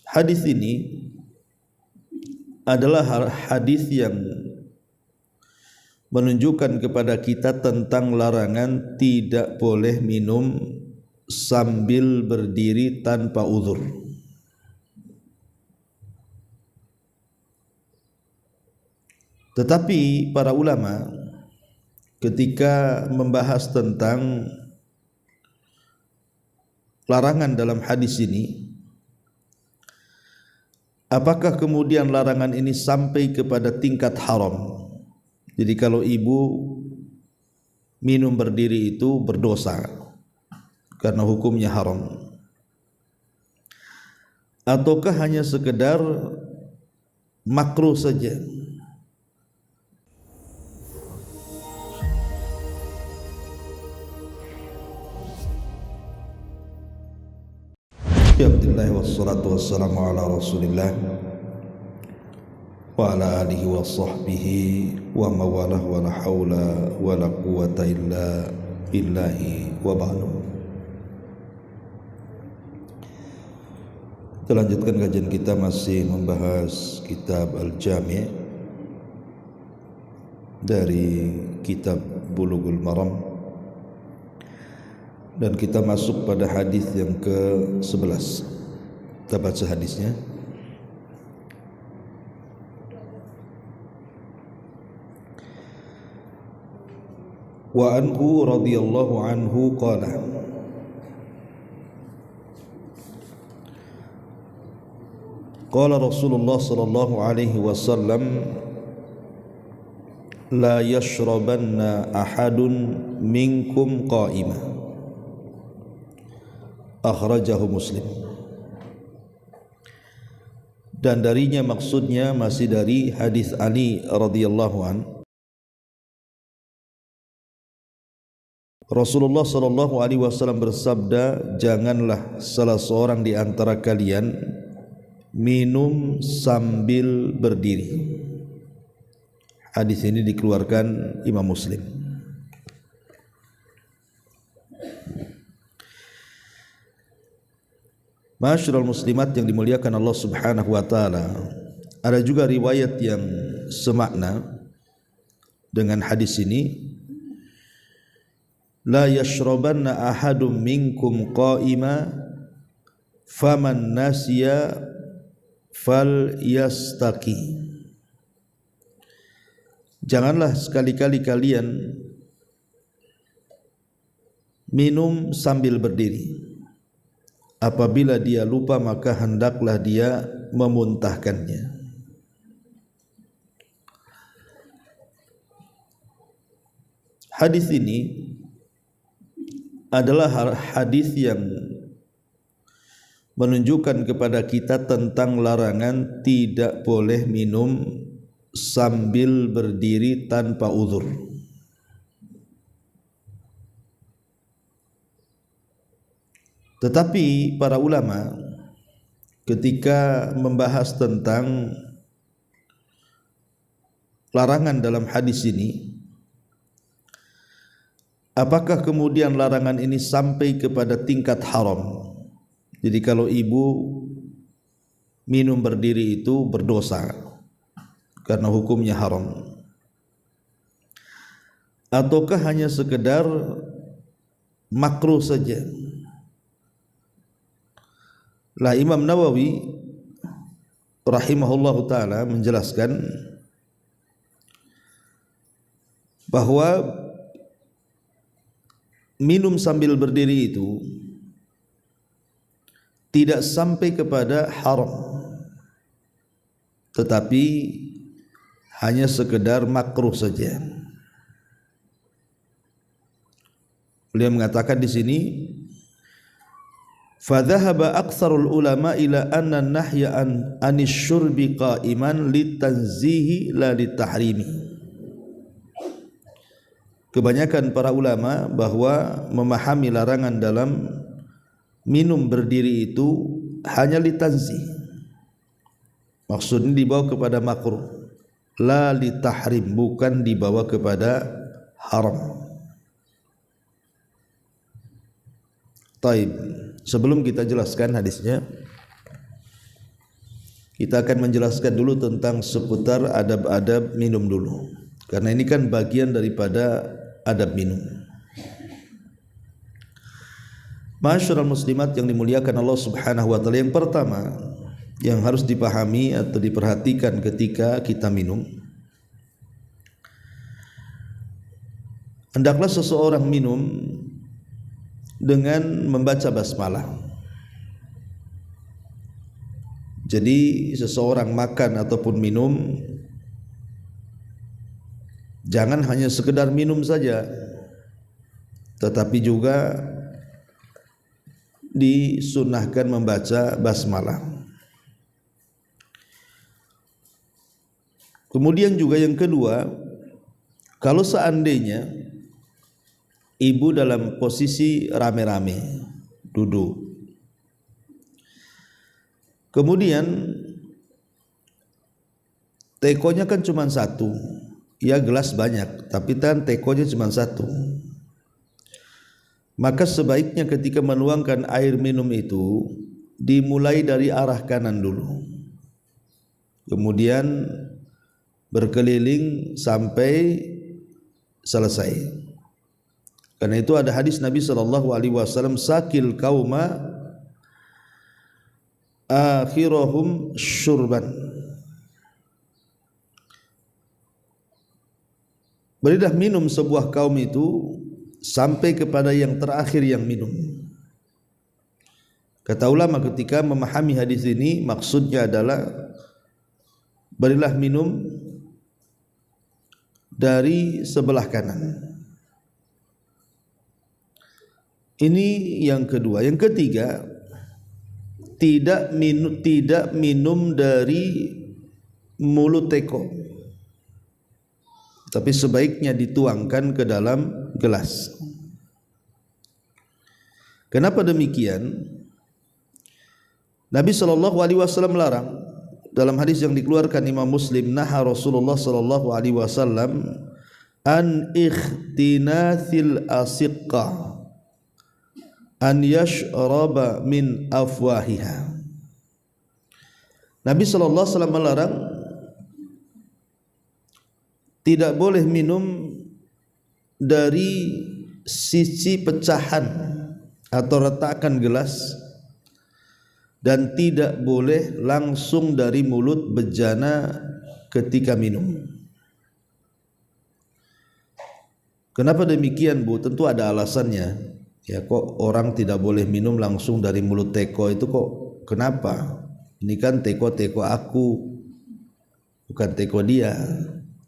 Hadis ini adalah hadis yang menunjukkan kepada kita tentang larangan tidak boleh minum sambil berdiri tanpa uzur. Tetapi para ulama ketika membahas tentang larangan dalam hadis ini, apakah kemudian larangan ini sampai kepada tingkat haram? Jadi kalau ibu minum berdiri itu berdosa karena hukumnya haram, ataukah hanya sekedar makruh saja? Alhamdulillah wassalatu wassalamu ala rasulillah wa ala alihi wa sahbihi wa mawalah wa la hawla wa la quwata illa billahi wa ba'du. Kita lanjutkan kajian kita, masih membahas kitab Al-Jami' dari kitab Bulughul Maram, dan kita masuk pada hadis yang ke-11. Kita baca hadisnya. Wa anhu radhiyallahu anhu qala qala Rasulullah sallallahu alaihi wasallam la yashrabanna ahadun minkum qa'ima, akhrajahu Muslim. Dan darinya maksudnya masih dari hadis Ali radhiyallahu an, Rasulullah sallallahu alaihi wasallam bersabda, janganlah salah seorang di antara kalian minum sambil berdiri. Hadis ini dikeluarkan Imam Muslim. Ma'asyiral muslimat yang dimuliakan Allah Subhanahu wa taala, ada juga riwayat yang semakna dengan hadis ini. La yashrabanna ahadum minkum qa'ima faman nasiya fal yastaqi. Janganlah sekali-kali kalian minum sambil berdiri. Apabila dia lupa maka hendaklah dia memuntahkannya. Hadis ini adalah hadis yang menunjukkan kepada kita tentang larangan tidak boleh minum sambil berdiri tanpa uzur. Tetapi para ulama ketika membahas tentang larangan dalam hadis ini, apakah kemudian larangan ini sampai kepada tingkat haram? Jadi kalau ibu minum berdiri itu berdosa karena hukumnya haram, ataukah hanya sekedar makruh saja? Lah Imam Nawawi rahimahullahu taala menjelaskan bahwa minum sambil berdiri itu tidak sampai kepada haram, tetapi hanya sekedar makruh saja. Beliau mengatakan di sini, fadhahaba aktsarul ulama ila anna nahya anis syurbi qa'iman litanzihi la litahrimi. Kebanyakan para ulama bahwa memahami larangan dalam minum berdiri itu hanya litanzih, maksudnya dibawa kepada makruh, la litahrim, bukan dibawa kepada haram. Taib, sebelum kita jelaskan hadisnya, kita akan menjelaskan dulu tentang seputar adab-adab minum dulu, karena ini kan bagian daripada adab minum. Ma'asyiral muslimat yang dimuliakan Allah Subhanahu wa taala, yang pertama yang harus dipahami atau diperhatikan ketika kita minum, hendaklah seseorang minum dengan membaca basmalah. Jadi seseorang makan ataupun minum jangan hanya sekedar minum saja, tetapi juga disunnahkan membaca basmalah. Kemudian juga yang kedua, kalau seandainya ibu dalam posisi rame-rame duduk, kemudian tekonya kan cuma satu, ya gelas banyak, tapi kan tekonya cuma satu, maka sebaiknya ketika menuangkan air minum itu dimulai dari arah kanan dulu, kemudian berkeliling sampai selesai. Karena itu ada hadis Nabi SAW, sakil kauma akhirahum syurban, berilah minum sebuah kaum itu sampai kepada yang terakhir yang minum. Kata ulama ketika memahami hadis ini, maksudnya adalah berilah minum dari sebelah kanan. Ini yang kedua. Yang ketiga, tidak minum dari mulut teko, tapi sebaiknya dituangkan ke dalam gelas. Kenapa demikian? Nabi SAW melarang dalam hadis yang dikeluarkan Imam Muslim, naha Rasulullah SAW an ikhtinathil asiqqa an yashraba min afwahiha. Nabi SAW melarang tidak boleh minum dari sisi pecahan atau retakan gelas, dan tidak boleh langsung dari mulut bejana ketika minum. Kenapa demikian, Bu? Tentu ada alasannya. Ya, kok orang tidak boleh minum langsung dari mulut teko itu, kok kenapa? Ini kan teko aku, bukan teko dia.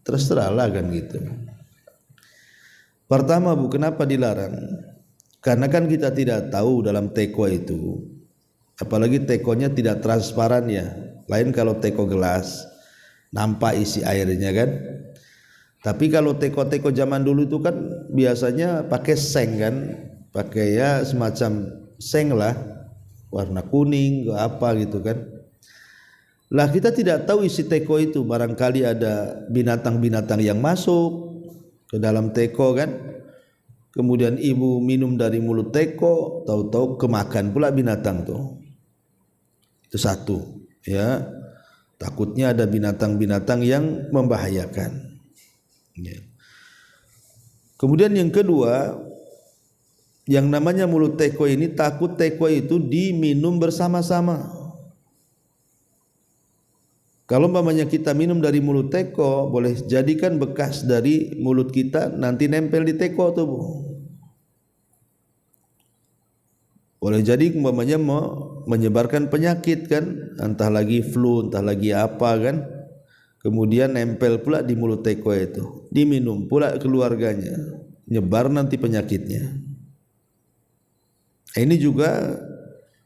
Terus teranglah kan gitu. Pertama, Bu, kenapa dilarang? Karena kan kita tidak tahu dalam teko itu, apalagi tekonya tidak transparan ya. Lain kalau teko gelas, nampak isi airnya kan. Tapi kalau teko-teko zaman dulu itu kan biasanya pakai seng kan, pakai ya semacam seng lah, warna kuning apa gitu kan. Lah kita tidak tahu isi teko itu, barangkali ada binatang-binatang yang masuk ke dalam teko kan. Kemudian ibu minum dari mulut teko, tahu-tahu kemakan pula binatang tuh. Itu satu, ya. Takutnya ada binatang-binatang yang membahayakan. Ya. Kemudian yang kedua, yang namanya mulut teko ini, takut teko itu diminum bersama-sama. Kalau umpamanya kita minum dari mulut teko, boleh jadikan bekas dari mulut kita nanti nempel di teko tuh, Bu. Boleh jadi umpamanya mau menyebarkan penyakit kan, entah lagi flu, entah lagi apa kan, kemudian nempel pula di mulut teko itu, diminum pula keluarganya, nyebar nanti penyakitnya. Ini juga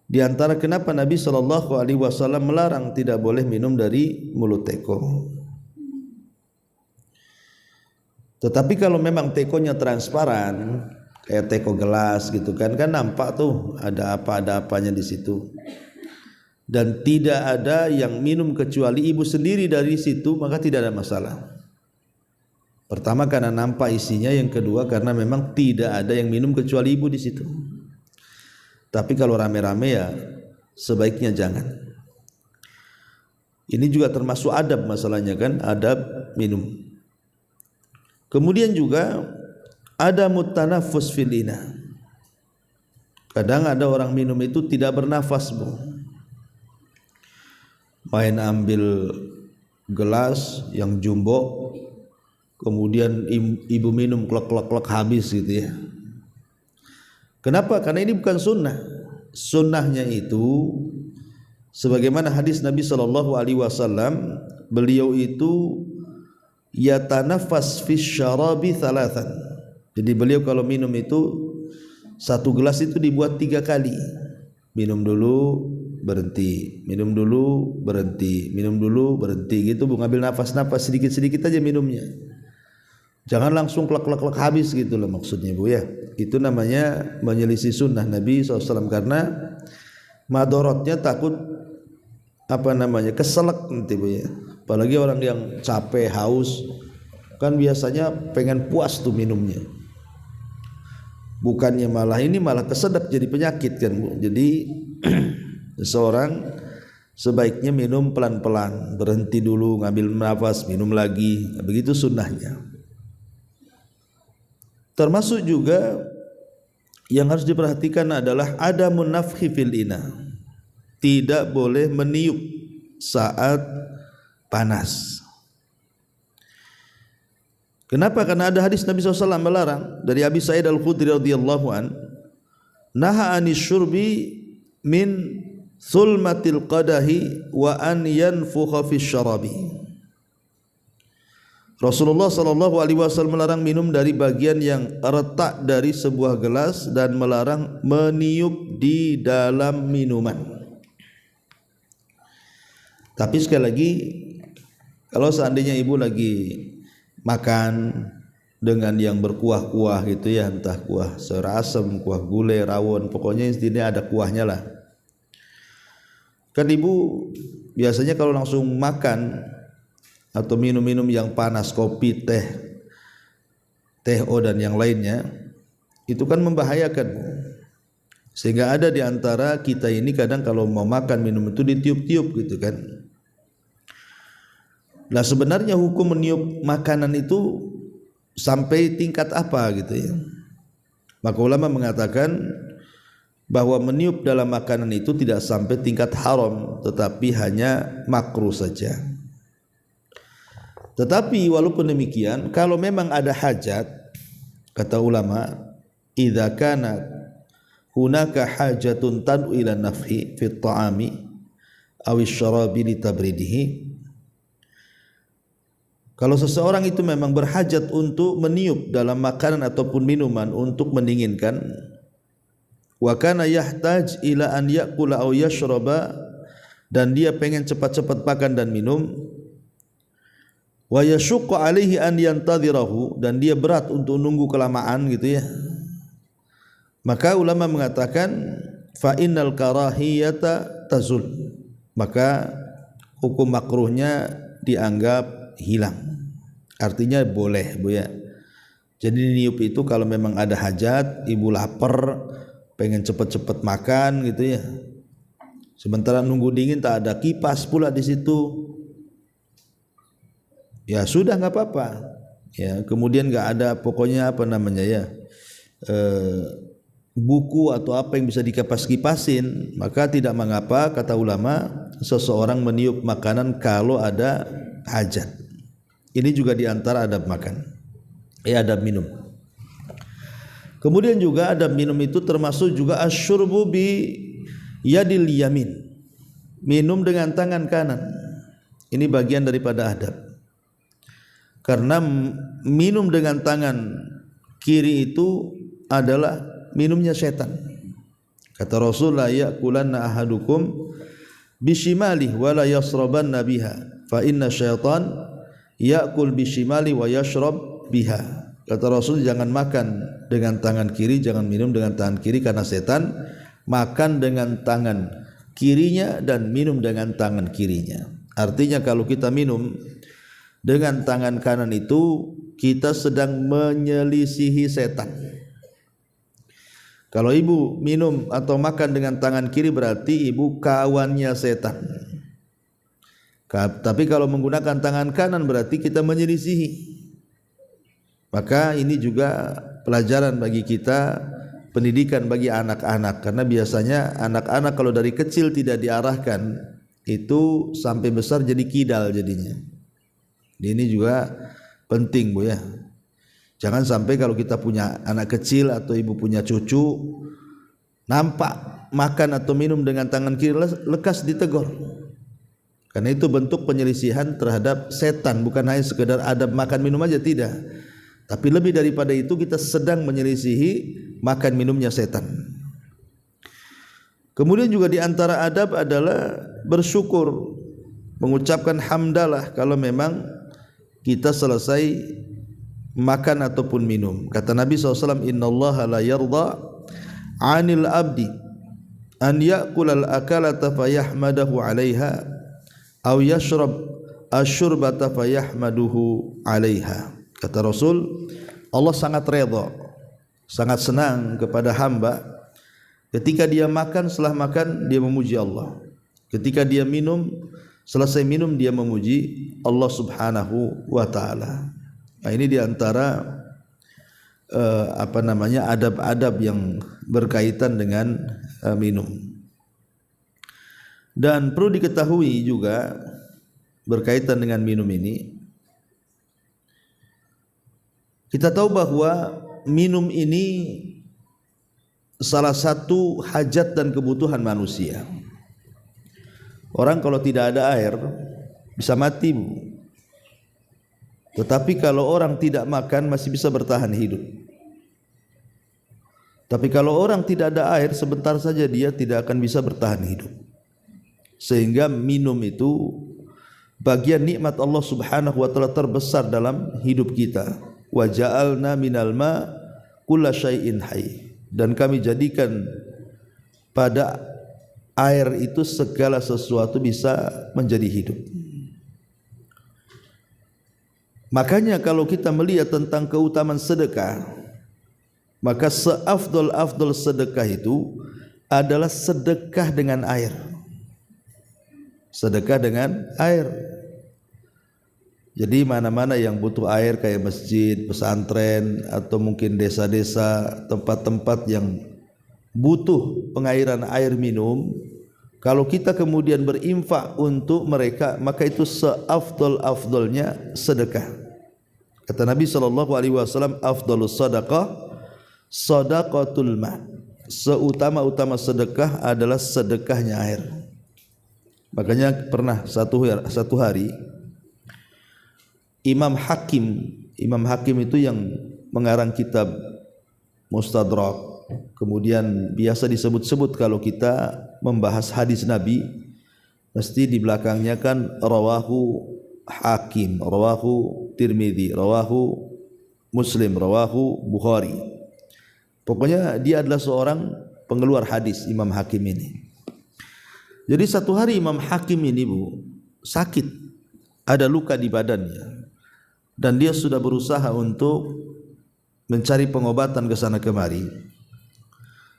diantara kenapa Nabi SAW melarang tidak boleh minum dari mulut teko. Tetapi kalau memang tekonya transparan, kayak teko gelas gitu kan nampak tuh ada apa-apanya di situ, dan tidak ada yang minum kecuali ibu sendiri dari situ, maka tidak ada masalah. Pertama karena nampak isinya, yang kedua karena memang tidak ada yang minum kecuali ibu di situ. Tapi kalau rame-rame ya sebaiknya jangan. Ini juga termasuk adab masalahnya kan, adab minum. Kemudian juga ada mutanafus fil ina. Kadang ada orang minum itu tidak bernafas, Bu. Main ambil gelas yang jumbo, kemudian ibu minum klek habis gitu ya. Kenapa? Karena ini bukan sunnah. Sunnahnya itu sebagaimana hadis Nabi SAW, beliau itu yatanafas fis syarabi thalathan. Jadi beliau kalau minum itu satu gelas itu dibuat 3 kali. Minum dulu berhenti, minum dulu berhenti, minum dulu berhenti gitu, Bu, ngambil nafas-nafas sedikit-sedikit aja minumnya. Jangan langsung klek habis gitu loh maksudnya, Bu ya. Itu namanya menyelisih sunnah Nabi SAW, karena madorotnya takut keselak nanti, Bu ya. Apalagi orang yang capek, haus, kan biasanya pengen puas tuh minumnya. Bukannya malah kesedap jadi penyakit kan, Bu. Jadi seseorang sebaiknya minum pelan-pelan, berhenti dulu, ngambil nafas, minum lagi. Begitu sunnahnya. Termasuk juga yang harus diperhatikan adalah ada munafhi fil ina. Tidak boleh meniup saat panas. Kenapa? Karena ada hadis Nabi SAW melarang dari Abi Sa'id Al-Khudri radhiyallahu an, naha anis syurbi min sulmatil qadahi wa an yanfukha fis syarabi. Rasulullah SAW melarang minum dari bagian yang retak dari sebuah gelas dan melarang meniup di dalam minuman. Tapi sekali lagi, kalau seandainya ibu lagi makan dengan yang berkuah-kuah gitu ya, entah kuah sayur asem, kuah gulai, rawon, pokoknya intinya ada kuahnya lah. Kan ibu biasanya kalau langsung makan atau minum-minum yang panas, kopi, teh O dan yang lainnya, itu kan membahayakan. Sehingga ada di antara kita ini kadang kalau mau makan minum itu ditiup-tiup gitu kan. Nah sebenarnya hukum meniup makanan itu sampai tingkat apa gitu ya. Maka ulama mengatakan bahwa meniup dalam makanan itu tidak sampai tingkat haram, tetapi hanya makruh saja. Tetapi walaupun demikian, kalau memang ada hajat, kata ulama, idza kana hunaka hajatun tad'u ila nafhi fi at-ta'ami aw asy-syarabi li tabridihi. Kalau seseorang itu memang berhajat untuk meniup dalam makanan ataupun minuman untuk mendinginkan, wa kana yahtaj ila an ya'kula aw yashraba, dan dia pengen cepat-cepat makan dan minum, wa yashuqqu alaihi an yantadhirahu, dan dia berat untuk nunggu kelamaan gitu ya, maka ulama mengatakan fa innal karahiyata tazul, maka hukum makruhnya dianggap hilang. Artinya boleh, Bu ya. Jadi niup itu kalau memang ada hajat, ibu lapar, pengen cepat-cepat makan gitu ya. Sementara nunggu dingin tak ada kipas pula di situ. Ya sudah nggak apa-apa. Ya, kemudian nggak ada pokoknya buku atau apa yang bisa dikipas-kipasin, maka tidak mengapa kata ulama seseorang meniup makanan kalau ada hajat. Ini juga diantara adab makan, adab minum. Kemudian juga adab minum itu termasuk juga asyurbu bi yadil yamin, minum dengan tangan kanan. Ini bagian daripada adab. Karena minum dengan tangan kiri itu adalah minumnya setan. Kata Rasulullah, ya'kulanna ahadukum bishimali wa la yasrabanna biha fa inna syaitan ya'kul bishimali wa yashrab biha. Kata Rasul, jangan makan dengan tangan kiri, jangan minum dengan tangan kiri, karena setan makan dengan tangan kirinya dan minum dengan tangan kirinya. Artinya kalau kita minum dengan tangan kanan itu kita sedang menyelisihi setan. Kalau ibu minum atau makan dengan tangan kiri berarti ibu kawannya setan. Tapi kalau menggunakan tangan kanan berarti kita menyelisihi. Maka ini juga pelajaran bagi kita, pendidikan bagi anak-anak, karena biasanya anak-anak kalau dari kecil tidak diarahkan itu sampai besar jadi kidal jadinya. Ini juga penting, Bu, ya. Jangan sampai kalau kita punya anak kecil atau ibu punya cucu nampak makan atau minum dengan tangan kiri, lekas ditegur. Karena itu bentuk penyelisihan terhadap setan, bukan hanya sekedar adab makan minum aja, tidak. Tapi lebih daripada itu kita sedang menyelisihi makan minumnya setan. Kemudian juga di antara adab adalah bersyukur, mengucapkan hamdalah kalau memang kita selesai makan ataupun minum. Kata Nabi SAW, innallaha la yarda 'anil abdi an ya'kulal akalata fayahmadahu 'alaiha aw yashrab asyurbata fayahmaduhu 'alaiha. Kata Rasul, Allah sangat redha, sangat senang kepada hamba ketika dia makan, setelah makan dia memuji Allah. Ketika dia minum, selesai minum dia memuji Allah Subhanahu wa taala. Nah, ini diantara adab-adab yang berkaitan dengan minum. Dan perlu diketahui juga berkaitan dengan minum ini, kita tahu bahwa minum ini salah satu hajat dan kebutuhan manusia. Orang kalau tidak ada air bisa mati, Bu. Tetapi kalau orang tidak makan masih bisa bertahan hidup. Tapi kalau orang tidak ada air, sebentar saja dia tidak akan bisa bertahan hidup. Sehingga minum itu bagian nikmat Allah Subhanahu wa taala terbesar dalam hidup kita. Wa ja'alna minal ma kulla syai'in hayy, dan kami jadikan pada air itu segala sesuatu bisa menjadi hidup. Makanya kalau kita melihat tentang keutamaan sedekah, maka seafdol-afdol sedekah itu adalah sedekah dengan air. Sedekah dengan air. Jadi mana-mana yang butuh air kayak masjid, pesantren, atau mungkin desa-desa, tempat-tempat yang butuh pengairan air minum, kalau kita kemudian berinfak untuk mereka, maka itu seafdol-afdolnya sedekah. Kata Nabi SAW, afdolus sadaqah sadaqatul ma'. Seutama-utama sedekah adalah sedekahnya air. Makanya pernah satu hari Imam Hakim itu yang mengarang kitab Mustadrak, kemudian biasa disebut-sebut kalau kita membahas hadis Nabi mesti di belakangnya kan rawahu Hakim, rawahu Tirmidzi, rawahu Muslim, rawahu Bukhari. Pokoknya dia adalah seorang pengeluar hadis, Imam Hakim ini. Jadi satu hari Imam Hakim ini, Bu, sakit, ada luka di badannya. Dan dia sudah berusaha untuk mencari pengobatan ke sana kemari,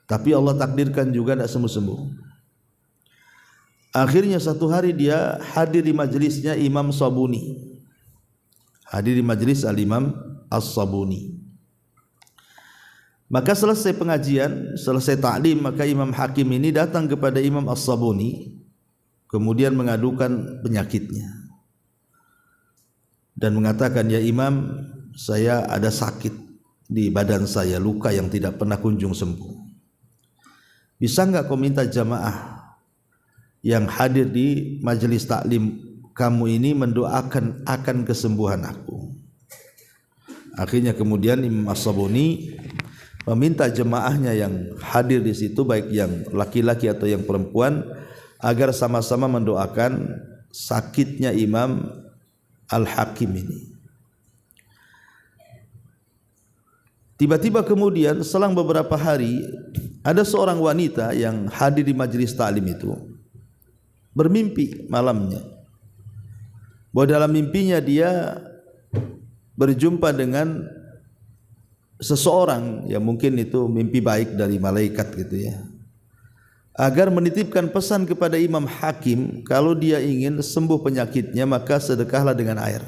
tapi Allah takdirkan juga tidak sembuh-sembuh. Akhirnya satu hari dia hadir di majelisnya Imam Sabuni, hadir di majelis Al-Imam As-Sabuni. Maka selesai pengajian, selesai ta'lim, maka Imam Hakim ini datang kepada Imam As-Sabuni, kemudian mengadukan penyakitnya dan mengatakan, ya Imam, saya ada sakit di badan saya, luka yang tidak pernah kunjung sembuh. Bisa enggak kau minta jamaah yang hadir di majelis taklim kamu ini mendoakan akan kesembuhan aku? Akhirnya kemudian Imam As-Sabuni meminta jemaahnya yang hadir di situ, baik yang laki-laki atau yang perempuan, agar sama-sama mendoakan sakitnya Imam Al-Hakim ini. Tiba-tiba kemudian selang beberapa hari ada seorang wanita yang hadir di majelis taklim itu bermimpi malamnya, bahwa dalam mimpinya dia berjumpa dengan seseorang yang mungkin itu mimpi baik dari malaikat gitu ya. agar menitipkan pesan kepada Imam Hakim, kalau dia ingin sembuh penyakitnya maka sedekahlah dengan air.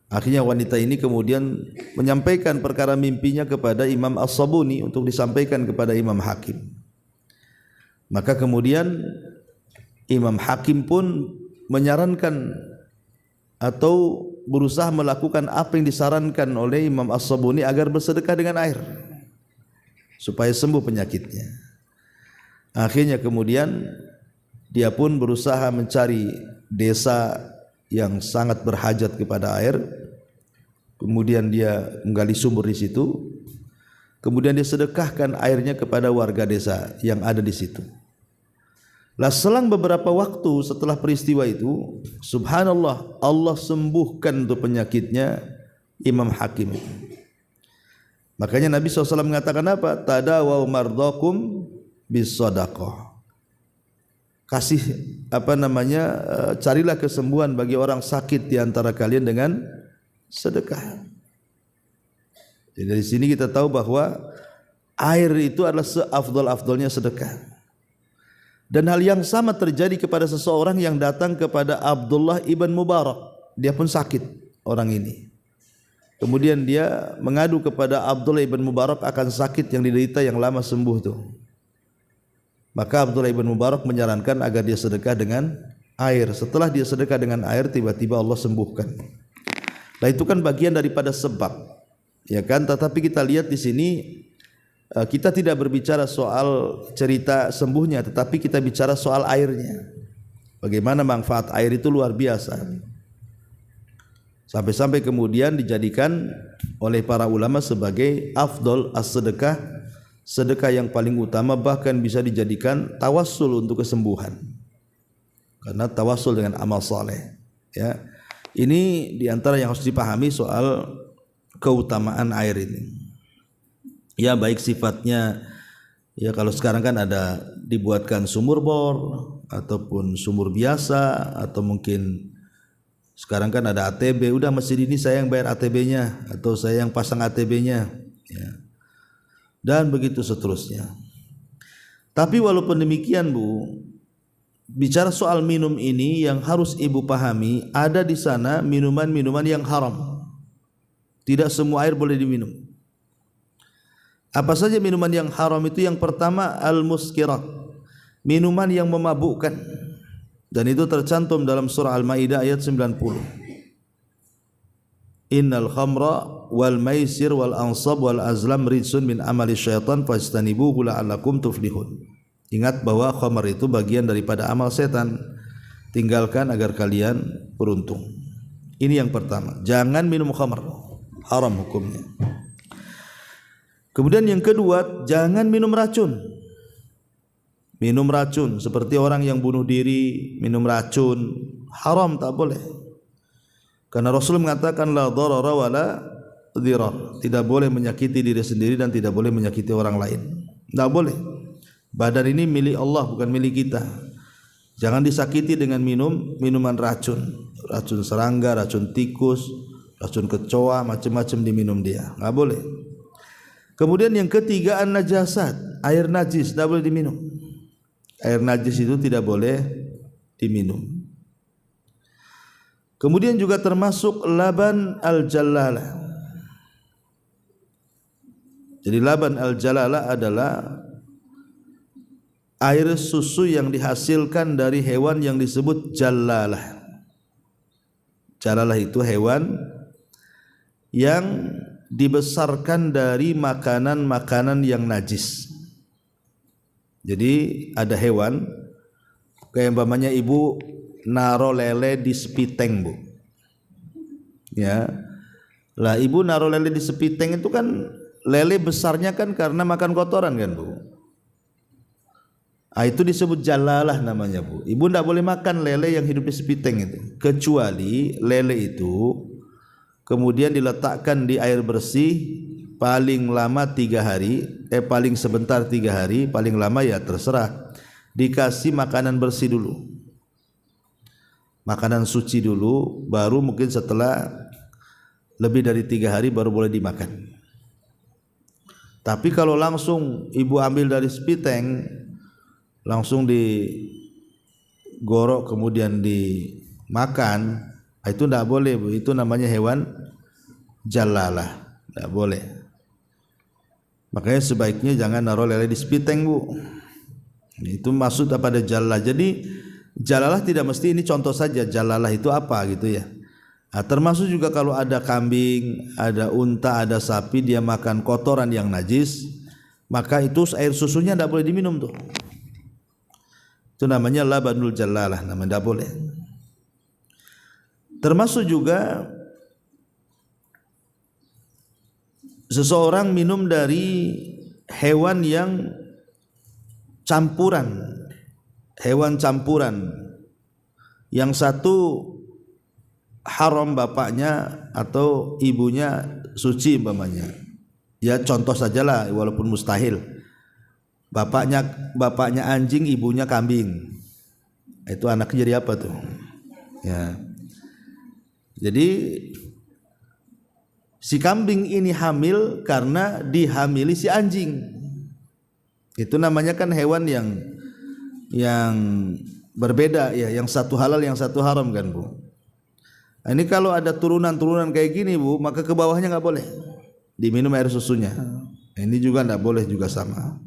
Akhirnya wanita ini kemudian menyampaikan perkara mimpinya kepada Imam As-Sabuni untuk disampaikan kepada Imam Hakim. Maka kemudian Imam Hakim pun menyarankan atau berusaha melakukan apa yang disarankan oleh Imam As-Sabuni agar bersedekah dengan air supaya sembuh penyakitnya. Akhirnya kemudian dia pun berusaha mencari desa yang sangat berhajat kepada air. Kemudian dia menggali sumur di situ. Kemudian dia sedekahkan airnya kepada warga desa yang ada di situ. Lah selang beberapa waktu setelah peristiwa itu, subhanallah, Allah sembuhkan untuk penyakitnya Imam Hakim. Makanya Nabi SAW mengatakan apa? Tadawaw mardakum bisadaqah. Kasih carilah kesembuhan bagi orang sakit di antara kalian dengan sedekah. Jadi dari sini kita tahu bahwa air itu adalah seafdal-afdalnya sedekah. Dan hal yang sama terjadi kepada seseorang yang datang kepada Abdullah ibn Mubarak. Dia pun sakit orang ini. Kemudian dia mengadu kepada Abdullah ibn Mubarak akan sakit yang diderita yang lama sembuh tuh. Maka Abdullah ibn Mubarak menyarankan agar dia sedekah dengan air. Setelah dia sedekah dengan air, tiba-tiba Allah sembuhkan. Nah itu kan bagian daripada sebab, ya kan? Tetapi kita lihat di sini kita tidak berbicara soal cerita sembuhnya, tetapi kita bicara soal airnya. Bagaimana manfaat air itu luar biasa. Sampai-sampai kemudian dijadikan oleh para ulama sebagai afdal as-sedekah, sedekah yang paling utama, bahkan bisa dijadikan tawassul untuk kesembuhan. Karena tawassul dengan amal saleh, ya. Ini diantara yang harus dipahami soal keutamaan air ini. Ya baik sifatnya, ya kalau sekarang kan ada dibuatkan sumur bor ataupun sumur biasa, atau mungkin sekarang kan ada ATB, udah masjid ini saya yang bayar ATB-nya atau saya yang pasang ATB-nya, ya. Dan begitu seterusnya. Tapi walaupun demikian Bu, bicara soal minum ini yang harus Ibu pahami, ada di sana minuman-minuman yang haram. Tidak semua air boleh diminum. Apa saja minuman yang haram itu? Yang pertama al-muskirat, minuman yang memabukkan, dan itu tercantum dalam surah Al-Maidah ayat 90. Innal khamra wal maisir wal ansab wal azlam rijsun min amali syaitan fajtanibuhu la'allakum tuflihun. Ingat bahwa khamr itu bagian daripada amal setan, tinggalkan agar kalian beruntung. Ini yang pertama, jangan minum khamr, haram hukumnya. Kemudian yang kedua, jangan minum racun. Minum racun seperti orang yang bunuh diri, minum racun, haram, tak boleh. Karena Rasul mengatakan la dharara wala dhirar, tidak boleh menyakiti diri sendiri dan tidak boleh menyakiti orang lain. Tak boleh. Badan ini milik Allah, bukan milik kita. Jangan disakiti dengan minuman racun, racun serangga, racun tikus, racun kecoa, macam-macam diminum dia, tak boleh. Kemudian yang ketiga an-najasat, air najis tidak boleh diminum. Air najis itu tidak boleh diminum. Kemudian juga termasuk laban al-jalalah. Jadi laban al-jalalah adalah air susu yang dihasilkan dari hewan yang disebut jalalah. Jalalah itu hewan yang dibesarkan dari makanan-makanan yang najis. Jadi ada hewan kayak umpamanya ibu naro lele di sepiteng Bu, ya lah, ibu naro lele di sepiteng itu kan lele besarnya kan karena makan kotoran kan Bu. Itu disebut jalalah namanya Bu. Ibu tidak boleh makan lele yang hidup di sepiteng itu, kecuali lele itu kemudian diletakkan di air bersih paling lama 3 hari, paling sebentar 3 hari, paling lama ya terserah. Dikasih makanan bersih dulu, makanan suci dulu, baru mungkin setelah lebih dari 3 hari baru boleh dimakan. Tapi kalau langsung ibu ambil dari sepiteng, langsung digorok kemudian dimakan, itu tidak boleh Bu. Itu namanya hewan jalalah, tidak boleh. Makanya sebaiknya jangan naruh lele di spiteng Bu. Itu maksud pada jalalah. Jadi jalalah tidak mesti ini contoh saja, jalalah itu apa gitu ya. Nah, termasuk juga kalau ada kambing, ada unta, ada sapi, dia makan kotoran yang najis, maka itu air susunya tidak boleh diminum tuh. Itu namanya labanul jalalah, namanya tidak boleh. Termasuk juga seseorang minum dari hewan yang campuran, hewan campuran, yang satu haram bapaknya atau ibunya suci umpamanya. Ya contoh sajalah walaupun mustahil. Bapaknya anjing, ibunya kambing. Itu anaknya jadi apa tuh? Ya. Jadi si kambing ini hamil karena dihamili si anjing. Itu namanya kan hewan yang berbeda ya, yang satu halal yang satu haram kan Bu. Nah, ini kalau ada turunan-turunan kayak gini Bu, maka ke bawahnya nggak boleh diminum air susunya. Nah, ini juga nggak boleh juga sama.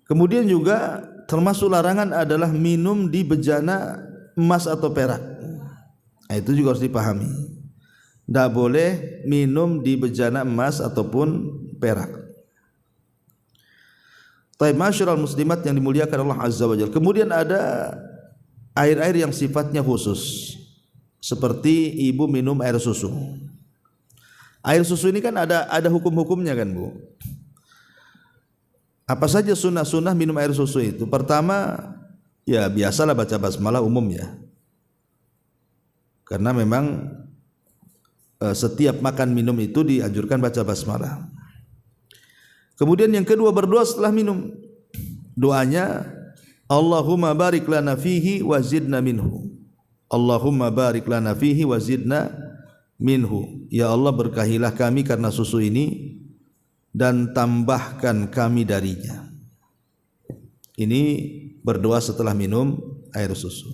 Kemudian juga termasuk larangan adalah minum di bejana emas atau perak. Nah, itu juga harus dipahami. Nggak boleh minum di bejana emas ataupun perak. Taib masyarul muslimat yang dimuliakan Allah Azza wa Jalla. Kemudian ada air-air yang sifatnya khusus, seperti ibu minum air susu. Air susu ini kan ada hukum-hukumnya kan Bu. Apa saja sunnah-sunnah minum air susu itu? Pertama, ya biasalah baca basmalah umum ya. Karena memang setiap makan minum itu dianjurkan baca basmalah. Kemudian yang kedua, berdoa setelah minum. Doanya Allahumma barik lana fihi wa zidna minhu. Allahumma barik lana fihi wa zidna minhu. Ya Allah, berkahilah kami karena susu ini dan tambahkan kami darinya. Ini berdoa setelah minum air susu.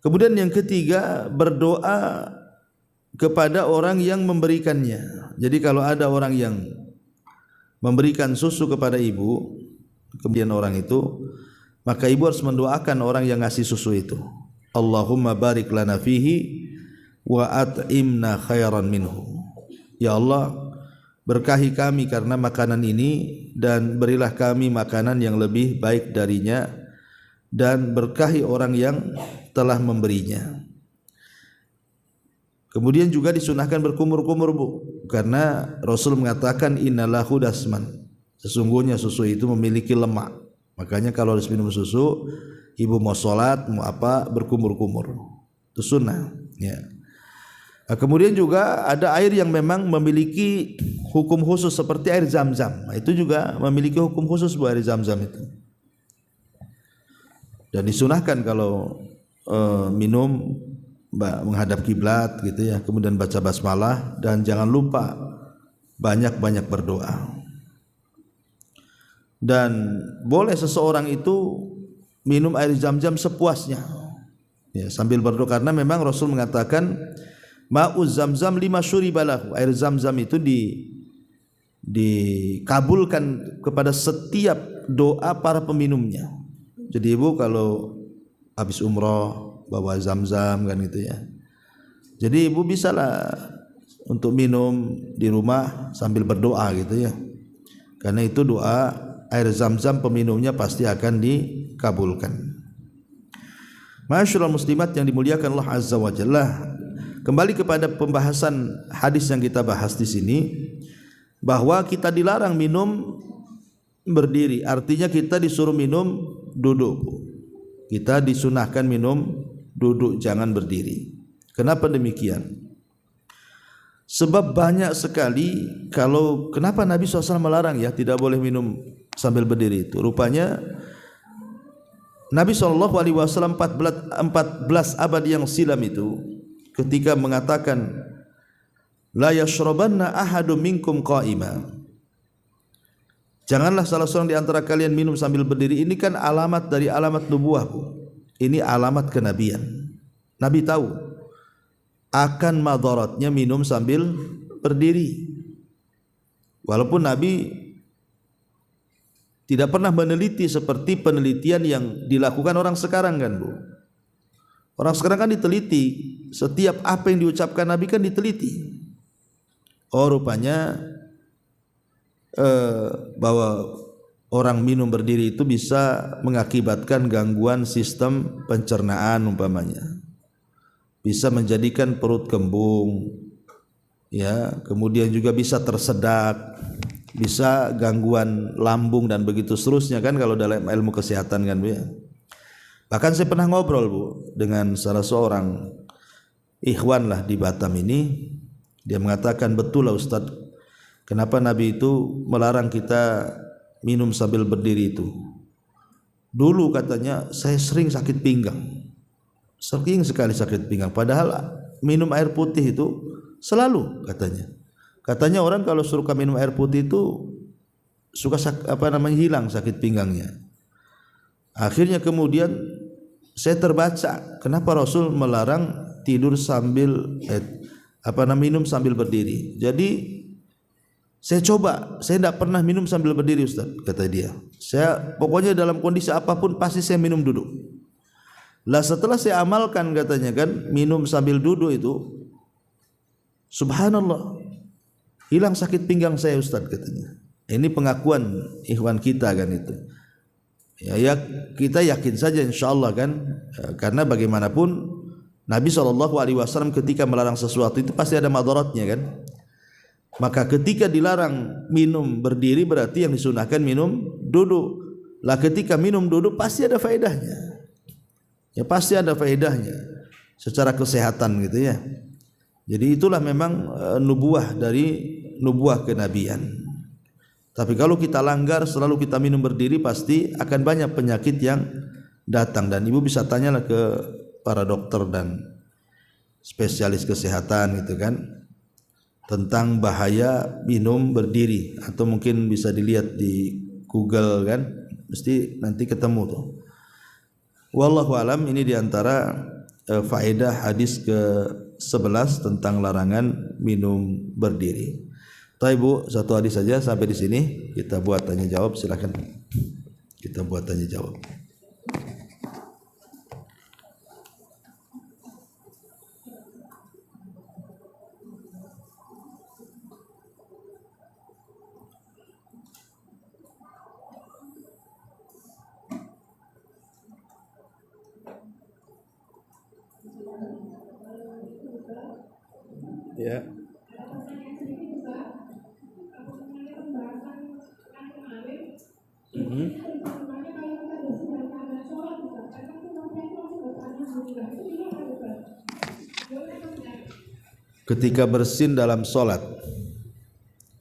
Kemudian yang ketiga, berdoa kepada orang yang memberikannya. Jadi kalau ada orang yang memberikan susu kepada ibu, kemudian orang itu, maka ibu harus mendoakan orang yang ngasih susu itu. Allahumma barik lana fihi wa at'imna khairan minhu. Ya Allah, berkahi kami karena makanan ini dan berilah kami makanan yang lebih baik darinya, dan berkahi orang yang telah memberinya. Kemudian juga disunahkan berkumur-kumur Bu, karena Rasul mengatakan innalahu dasman, sesungguhnya susu itu memiliki lemak. Makanya kalau harus minum susu, ibu mau sholat mau apa, berkumur-kumur, itu sunnah ya. Nah, kemudian juga ada air yang memang memiliki hukum khusus seperti air zam-zam. Nah, itu juga memiliki hukum khusus Bu, air zam-zam itu. Dan disunahkan kalau minum menghadap kiblat gitu ya, kemudian baca basmalah, dan jangan lupa banyak-banyak berdoa. Dan boleh seseorang itu minum air zam-zam sepuasnya ya, sambil berdoa, karena memang Rasul mengatakan ma'uz zamzam lima syuribalahu, air zam-zam itu dikabulkan kepada setiap doa para peminumnya. Jadi ibu kalau habis umroh bawa zam-zam kan gitu ya, jadi ibu bisalah untuk minum di rumah sambil berdoa gitu ya, karena itu doa air zam-zam peminumnya pasti akan dikabulkan. Masyaallah muslimat yang dimuliakan Allah Azza wa Jalla, kembali kepada pembahasan hadis yang kita bahas di sini, bahwa kita dilarang minum berdiri, artinya kita disuruh minum duduk. Kita disunahkan minum duduk, jangan berdiri. Kenapa demikian? Sebab banyak sekali kenapa Nabi SAW melarang ya tidak boleh minum sambil berdiri itu. Rupanya Nabi SAW 14 abad yang silam itu ketika mengatakan la yashrabanna ahadum minkum qa'ima, Janganlah salah seorang di antara kalian minum sambil berdiri. Ini kan alamat dari alamat nubuah, Bu. Ini alamat kenabian. Nabi tahu akan madaratnya minum sambil berdiri. Walaupun Nabi tidak pernah meneliti seperti penelitian yang dilakukan orang sekarang kan, Bu. Orang sekarang kan diteliti, setiap apa yang diucapkan Nabi kan diteliti. Oh, rupanya bahwa orang minum berdiri itu bisa mengakibatkan gangguan sistem pencernaan umpamanya, bisa menjadikan perut kembung, ya, kemudian juga bisa tersedak, bisa gangguan lambung dan begitu seterusnya kan kalau dalam ilmu kesehatan kan, Bu, ya. Bahkan saya pernah ngobrol, Bu, dengan salah seorang ikhwan lah di Batam ini. Dia mengatakan, betul lah Ustaz, kenapa Nabi itu melarang kita minum sambil berdiri itu. Dulu katanya saya sering sakit pinggang, sering sekali sakit pinggang, padahal minum air putih itu selalu katanya orang kalau suruh minum air putih itu suka hilang sakit pinggangnya. Akhirnya kemudian saya terbaca kenapa Rasul melarang tidur sambil minum sambil berdiri. Jadi saya coba, saya tidak pernah minum sambil berdiri, Ustaz, kata dia. Saya pokoknya dalam kondisi apapun pasti saya minum duduk. Lah setelah saya amalkan katanya kan, minum sambil duduk itu, subhanallah, hilang sakit pinggang saya, Ustaz, katanya. Ini pengakuan ikhwan kita kan itu. Ya kita yakin saja insyaallah kan, karena bagaimanapun Nabi SAW ketika melarang sesuatu itu pasti ada madaratnya kan. Maka ketika dilarang minum berdiri berarti yang disunahkan minum duduk. Lah ketika minum duduk pasti ada faedahnya. Ya pasti ada faedahnya secara kesehatan gitu ya. Jadi itulah memang nubuah dari nubuah kenabian. Tapi kalau kita langgar selalu kita minum berdiri pasti akan banyak penyakit yang datang, dan ibu bisa tanyalah ke para dokter dan spesialis kesehatan gitu kan, tentang bahaya minum berdiri, atau mungkin bisa dilihat di Google kan, mesti nanti ketemu tuh. Wallahu alam, ini diantara faedah hadis ke-11 tentang larangan minum berdiri. Baik, Bu, satu hadis saja sampai di sini. Kita buat tanya jawab, silakan. Kita buat tanya jawab. Ya. Ketika bersin dalam solat,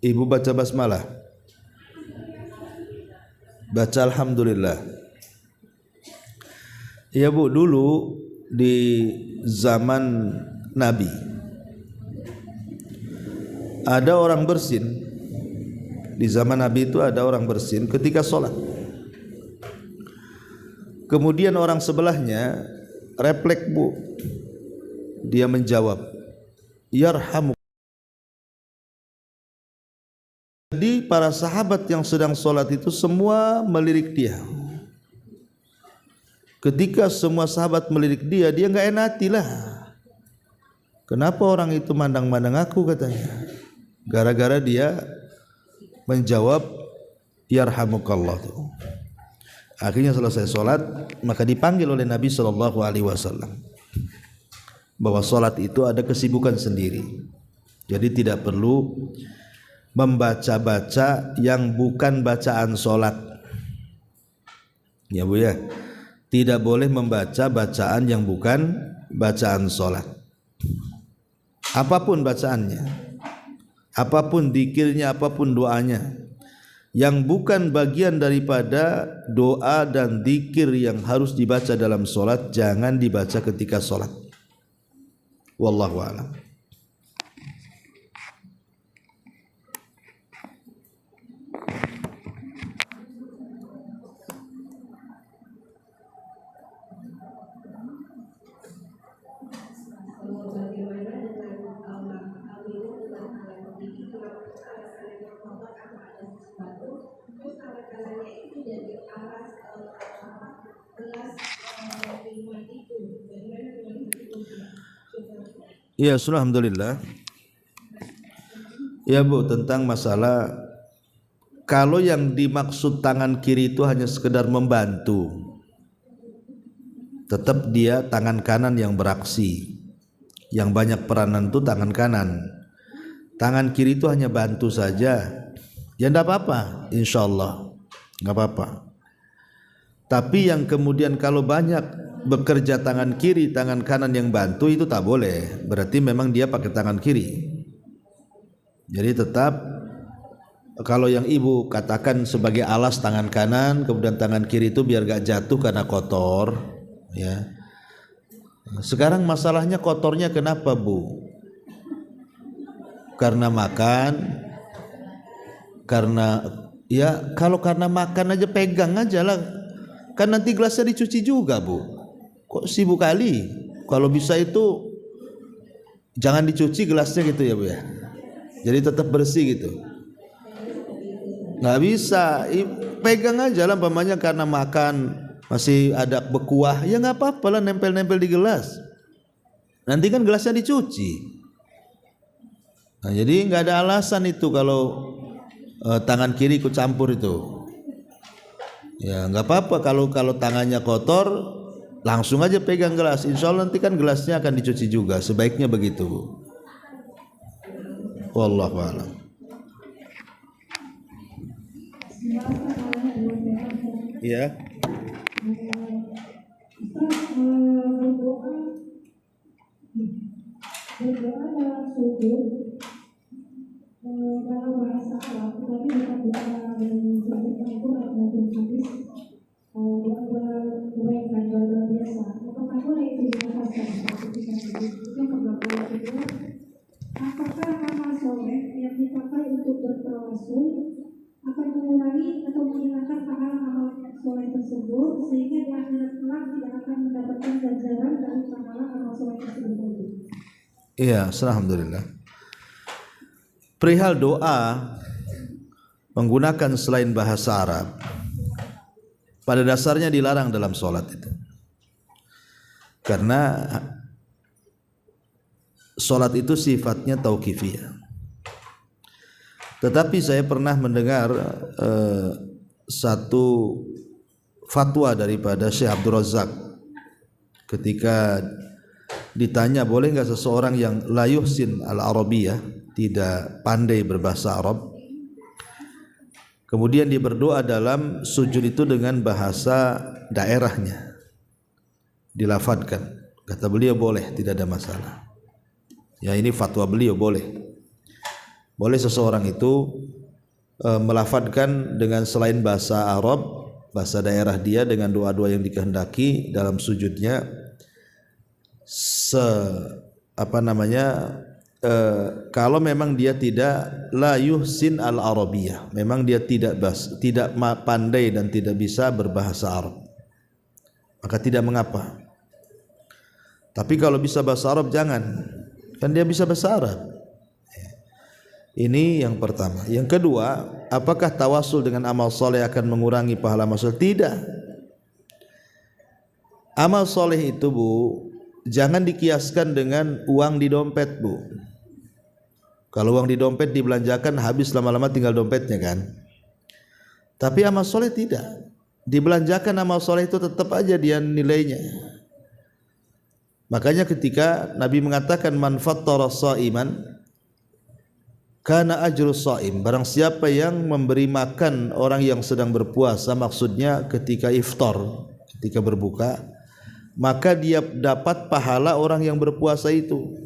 ibu baca basmalah, baca alhamdulillah. Ya Bu, dulu di zaman Nabi ada orang bersin. Di zaman Nabi itu ada orang bersin ketika sholat. Kemudian orang sebelahnya refleks, Bu, dia menjawab, yarhamu. Jadi para sahabat yang sedang sholat itu semua melirik dia. Ketika semua sahabat melirik dia, dia enggak enati lah. Kenapa orang itu mandang-mandang aku, katanya. Gara-gara dia menjawab yarhamukallah. Akhirnya selesai sholat, maka dipanggil oleh Nabi SAW bahwa sholat itu ada kesibukan sendiri. Jadi tidak perlu membaca-baca yang bukan bacaan sholat. Ya Bu ya, tidak boleh membaca bacaan yang bukan bacaan sholat. Apapun bacaannya, apapun dzikirnya, apapun doanya, yang bukan bagian daripada doa dan dzikir yang harus dibaca dalam sholat, jangan dibaca ketika sholat. Wallahu a'lam. Ya, alhamdulillah. Ya Bu, tentang masalah kalau yang dimaksud tangan kiri itu hanya sekedar membantu, tetap dia tangan kanan yang beraksi. Yang banyak peranan itu tangan kanan. Tangan kiri itu hanya bantu saja. Ya enggak apa-apa, insyaallah. Enggak apa-apa. Tapi yang kemudian kalau banyak bekerja tangan kiri, tangan kanan yang bantu itu tak boleh. Berarti memang dia pakai tangan kiri. Jadi tetap kalau yang ibu katakan sebagai alas tangan kanan, kemudian tangan kiri itu biar gak jatuh karena kotor, ya. Sekarang masalahnya kotornya kenapa Bu? Karena makan, karena ya kalau karena makan aja pegang aja lah. Kan nanti gelasnya dicuci juga Bu. Kok sibuk kali? Kalau bisa itu jangan dicuci gelasnya gitu ya Bu ya. Jadi tetap bersih gitu. Nggak bisa, pegang aja lah umpamanya karena makan masih ada bekuah, ya nggak apa-apa lah nempel-nempel di gelas. Nanti kan gelasnya dicuci. Nah, jadi nggak ada alasan itu kalau tangan kiri ikut campur itu. Ya nggak apa-apa kalau tangannya kotor. Langsung aja pegang gelas, insya Allah nanti kan gelasnya akan dicuci juga, sebaiknya begitu. Wallahu a'lam. Ya. Kalau bahasa Arab, tapi bukan biasa. Apakah boleh itu dibahaskan? Apakah amal soleh yang dipakai untuk bertawasul akan mengurangi atau menghilangkan pahala amal soleh tersebut sehingga di akhirat kelak tidak akan mendapatkan ganjaran dari pahala amal soleh tersebut? Iya, alhamdulillah. Perihal doa menggunakan selain bahasa Arab, pada dasarnya dilarang dalam sholat itu. Karena sholat itu sifatnya tauqifiyah. Tetapi saya pernah mendengar satu fatwa daripada Syekh Abdul Razak ketika ditanya boleh enggak seseorang yang la yuhsin al-arabiyah, tidak pandai berbahasa Arab, kemudian dia berdoa dalam sujud itu dengan bahasa daerahnya, dilafadkan. Kata beliau boleh, tidak ada masalah. Ya, ini fatwa beliau boleh. Boleh seseorang itu melafadkan dengan selain bahasa Arab, bahasa daerah dia dengan doa-doa yang dikehendaki dalam sujudnya. Kalau memang dia tidak la yuhsin al-arabiyah, memang dia tidak pandai dan tidak bisa berbahasa Arab, maka tidak mengapa. Tapi kalau bisa bahasa Arab jangan, kan dia bisa bahasa Arab. Ini yang pertama. Yang kedua, apakah tawasul dengan amal soleh akan mengurangi pahala amal soleh? Tidak. Amal soleh itu Bu, jangan dikiaskan dengan uang di dompet Bu. Kalau uang di dompet dibelanjakan habis lama-lama tinggal dompetnya kan. Tapi amal soleh tidak. Dibelanjakan amal soleh itu tetap aja dia nilainya. Makanya ketika Nabi mengatakan man fattara sha'iman kana ajrus shaim, barang siapa yang memberi makan orang yang sedang berpuasa, maksudnya ketika iftar, ketika berbuka, maka dia dapat pahala orang yang berpuasa itu.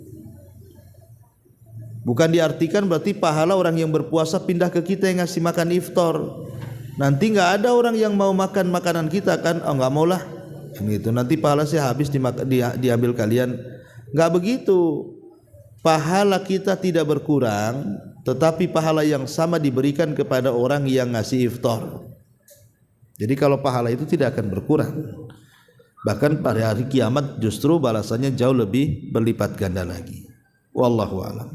Bukan diartikan berarti pahala orang yang berpuasa pindah ke kita yang ngasih makan iftar. Nanti nggak ada orang yang mau makan makanan kita kan? Oh nggak mau lah, gitu. Nanti pahala saya habis diambil kalian. Nggak begitu. Pahala kita tidak berkurang, tetapi pahala yang sama diberikan kepada orang yang ngasih iftar. Jadi kalau pahala itu tidak akan berkurang. Bahkan pada hari kiamat justru balasannya jauh lebih berlipat ganda lagi. Wallahu a'lam.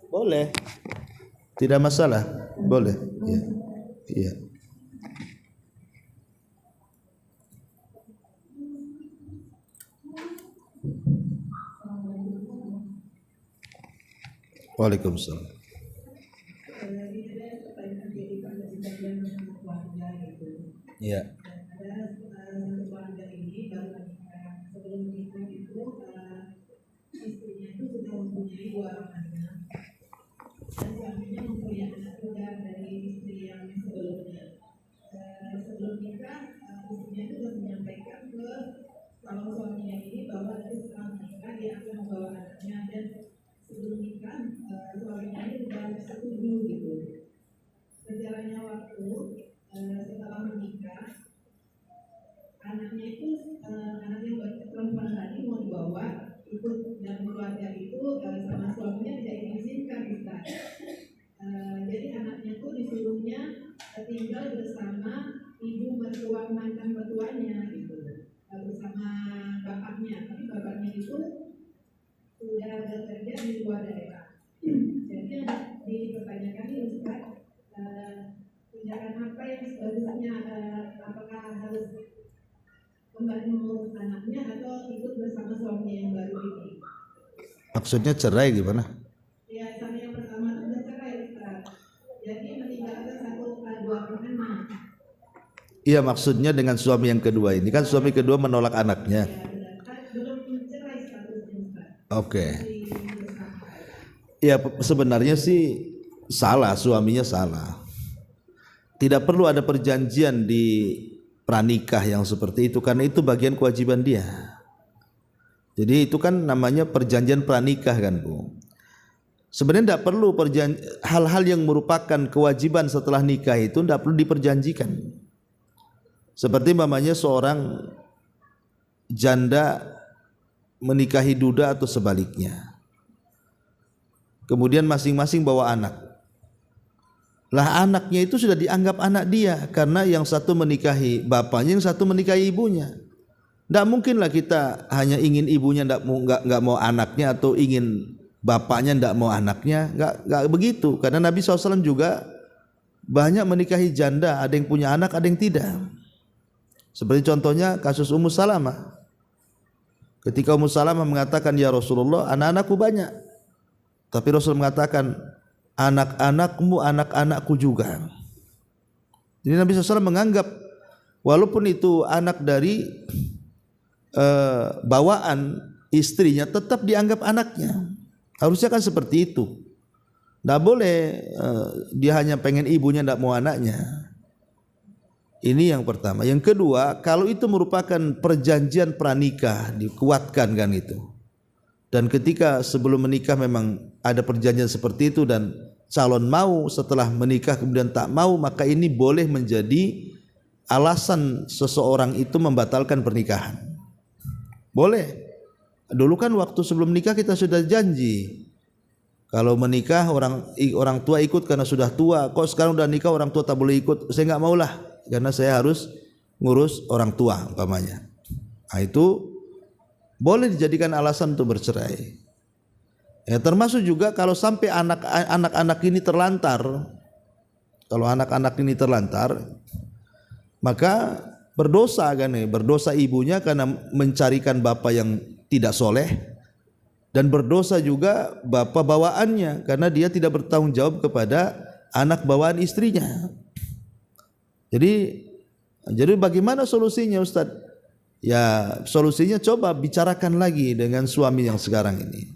Boleh. Tidak masalah. Boleh. Iya. Iya. Waalaikumsalam. Ya. Istrinya itu sudah mempunyai 2 orang anak dan suaminya mempunyai anak juga dari istri yang sebelumnya. Sebelum nikah, istrinya itu sudah menyampaikan ke calon suaminya ini bahwa nanti setelah menikah dia akan membawa anaknya, dan sebelum nikah suaminya ini sudah setuju gitu. Berjalannya waktu, setelah menikah, anaknya itu anak yang perempuan tadi mau dibawa ikut, dan keluarga itu sama suaminya tidak diizinkan Ustaz. Jadi anaknya itu disuruhnya tinggal bersama ibu mertua, mantan mertuanya gitu, bersama bapaknya, tapi bapaknya itu sudah bekerja di luar daerah. Jadi dipertanyakan ini Ustaz, tindakan apa yang seharusnya, apakah harus kembali mengurus anaknya atau ikut bersama suami yang baru ini? Maksudnya cerai gimana? Ya, suami yang pertama itu cerai Ustaz. Jadi meninggalkan 1-2 anak. Iya, maksudnya dengan suami yang kedua ini kan suami kedua menolak anaknya. Ya, belum cerai statusnya Ustaz. Oke. Ya, sebenarnya sih salah, suaminya salah. Tidak perlu ada perjanjian di pranikah yang seperti itu, karena itu bagian kewajiban dia. Jadi itu kan namanya perjanjian pranikah kan Bu. Sebenarnya tidak perlu hal-hal yang merupakan kewajiban setelah nikah itu tidak perlu diperjanjikan. Seperti mamanya seorang janda menikahi duda atau sebaliknya, kemudian masing-masing bawa anak. Lah anaknya itu sudah dianggap anak dia karena yang satu menikahi bapaknya, yang satu menikahi ibunya. Tidak mungkinlah kita hanya ingin ibunya nggak mau anaknya, atau ingin bapaknya tidak mau anaknya. Nggak begitu, karena Nabi SAW juga banyak menikahi janda, ada yang punya anak, ada yang tidak. Seperti contohnya kasus Ummu Salamah. Ketika Ummu Salamah mengatakan, ya Rasulullah, anak-anakku banyak, tapi Rasul mengatakan, anak-anakmu anak-anakku juga. Jadi Nabi SAW menganggap walaupun itu anak dari bawaan istrinya, tetap dianggap anaknya. Harusnya kan seperti itu. Tidak boleh dia hanya pengen ibunya, tidak mau anaknya. Ini yang pertama. Yang kedua, kalau itu merupakan perjanjian pranikah, dikuatkan kan itu. Dan ketika sebelum menikah memang ada perjanjian seperti itu, dan calon mau setelah menikah kemudian tak mau, maka ini boleh menjadi alasan seseorang itu membatalkan pernikahan. Boleh. Dulu kan waktu sebelum nikah kita sudah janji, kalau menikah orang tua ikut karena sudah tua. Kok sekarang udah nikah orang tua tak boleh ikut? Saya nggak maulah, karena saya harus ngurus orang tua umpamanya. Nah, itu boleh dijadikan alasan untuk bercerai. Ya, termasuk juga kalau sampai anak-anak ini terlantar. Kalau anak-anak ini terlantar, maka berdosa kan, berdosa ibunya karena mencarikan bapak yang tidak soleh, dan berdosa juga bapak bawaannya karena dia tidak bertanggung jawab kepada anak bawaan istrinya. Jadi bagaimana solusinya Ustadz? Ya solusinya coba bicarakan lagi dengan suami yang sekarang ini.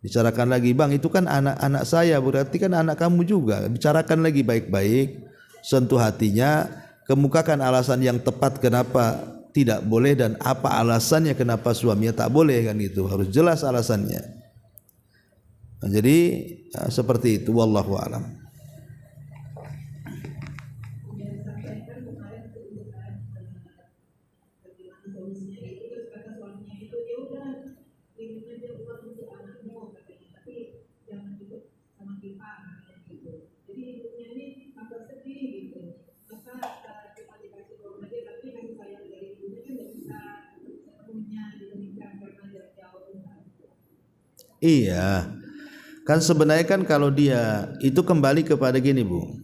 Bicarakan lagi, bang itu kan anak-anak saya, berarti kan anak kamu juga. Bicarakan lagi baik-baik, sentuh hatinya, kemukakan alasan yang tepat kenapa tidak boleh dan apa alasannya kenapa suaminya tak boleh, kan itu harus jelas alasannya. Nah, jadi seperti itu, wallahu a'lam. Iya, kan sebenarnya kan kalau dia itu kembali kepada gini Bu,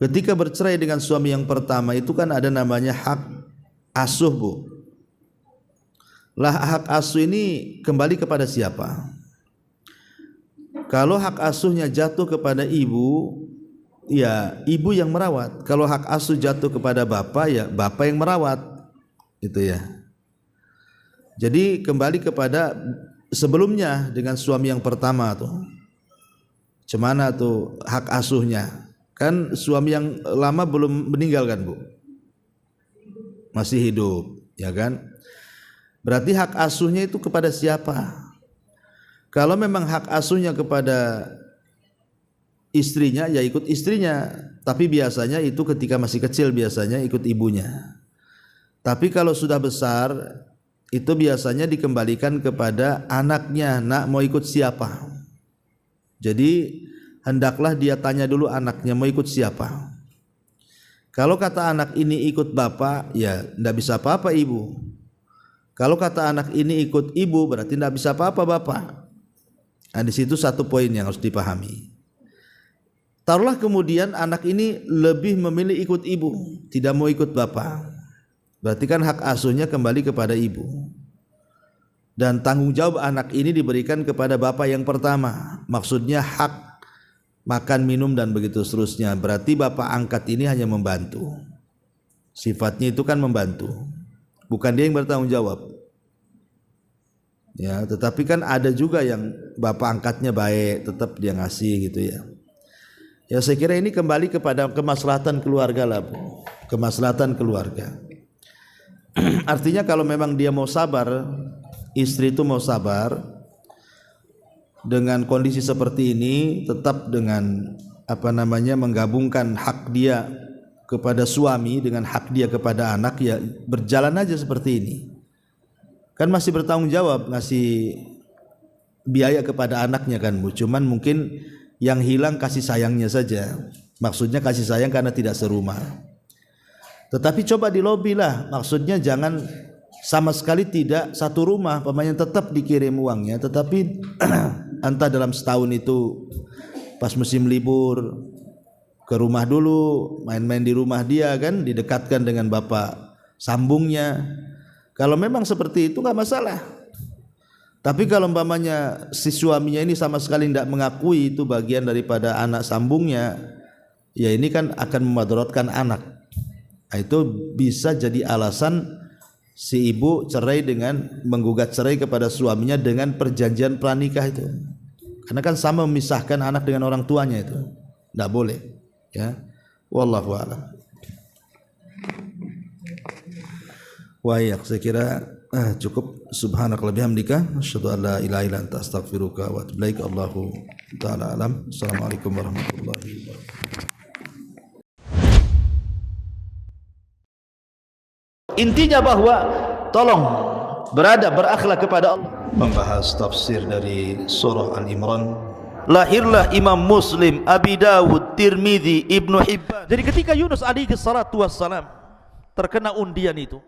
ketika bercerai dengan suami yang pertama itu kan ada namanya hak asuh Bu. Lah hak asuh ini kembali kepada siapa? Kalau hak asuhnya jatuh kepada ibu, ya ibu yang merawat. Kalau hak asuh jatuh kepada bapak, ya bapak yang merawat. Itu ya. Jadi kembali kepada sebelumnya dengan suami yang pertama tuh. Cemana tuh hak asuhnya? Kan suami yang lama belum meninggal kan, Bu? Masih hidup, ya kan? Berarti hak asuhnya itu kepada siapa? Kalau memang hak asuhnya kepada istrinya, ya ikut istrinya. Tapi biasanya itu ketika masih kecil biasanya ikut ibunya. Tapi kalau sudah besar, itu biasanya dikembalikan kepada anaknya. Nak, mau ikut siapa? Jadi hendaklah dia tanya dulu anaknya mau ikut siapa. Kalau kata anak ini ikut bapak, ya tidak bisa apa-apa ibu. Kalau kata anak ini ikut ibu, berarti tidak bisa apa-apa bapak. Nah, di situ satu poin yang harus dipahami. Taruhlah kemudian anak ini lebih memilih ikut ibu, tidak mau ikut bapak. Berarti kan hak asuhnya kembali kepada ibu. Dan tanggung jawab anak ini diberikan kepada bapak yang pertama. Maksudnya hak makan, minum dan begitu seterusnya. Berarti bapak angkat ini hanya membantu. Sifatnya itu kan membantu. Bukan dia yang bertanggung jawab. Ya, tetapi kan ada juga yang bapak angkatnya baik, tetap dia ngasih gitu ya. Ya saya kira ini kembali kepada kemaslahatan keluarga lah, Bu. Kemaslahatan keluarga. Artinya kalau memang dia mau sabar, istri itu mau sabar dengan kondisi seperti ini, tetap dengan menggabungkan hak dia kepada suami dengan hak dia kepada anak, ya berjalan aja seperti ini. Kan masih bertanggung jawab ngasih biaya kepada anaknya kan, Bu. Cuman mungkin yang hilang kasih sayangnya saja. Maksudnya kasih sayang karena tidak serumah. Tetapi coba di lobi lah. Maksudnya jangan sama sekali tidak satu rumah, pemainnya tetap dikirim uangnya, tetapi entah dalam setahun itu pas musim libur ke rumah dulu, main-main di rumah dia kan, didekatkan dengan bapak sambungnya. Kalau memang seperti itu nggak masalah. Tapi kalau umpamanya si suaminya ini sama sekali tidak mengakui itu bagian daripada anak sambungnya, ya ini kan akan memudaratkan anak. Nah, itu bisa jadi alasan si ibu cerai dengan menggugat cerai kepada suaminya dengan perjanjian pranikah itu. Karena kan sama memisahkan anak dengan orang tuanya itu. Tidak boleh. Ya. Wallahu a'lam. Wah, saya kira cukup. Subhanakallahumma bihamdika asyhadu an la ilaha illa anta astaghfiruka wa atubu ilaik. Allahu taala alam. Assalamualaikum warahmatullahi wabarakatuh. Intinya bahwa tolong berakhlak kepada Allah. Membahas tafsir dari surah Al-Imran. Lahirlah Imam Muslim, Abi Dawud, Tirmidzi, Ibnu Hibban. Jadi ketika Yunus alaihi salatu wassalam terkena undian itu,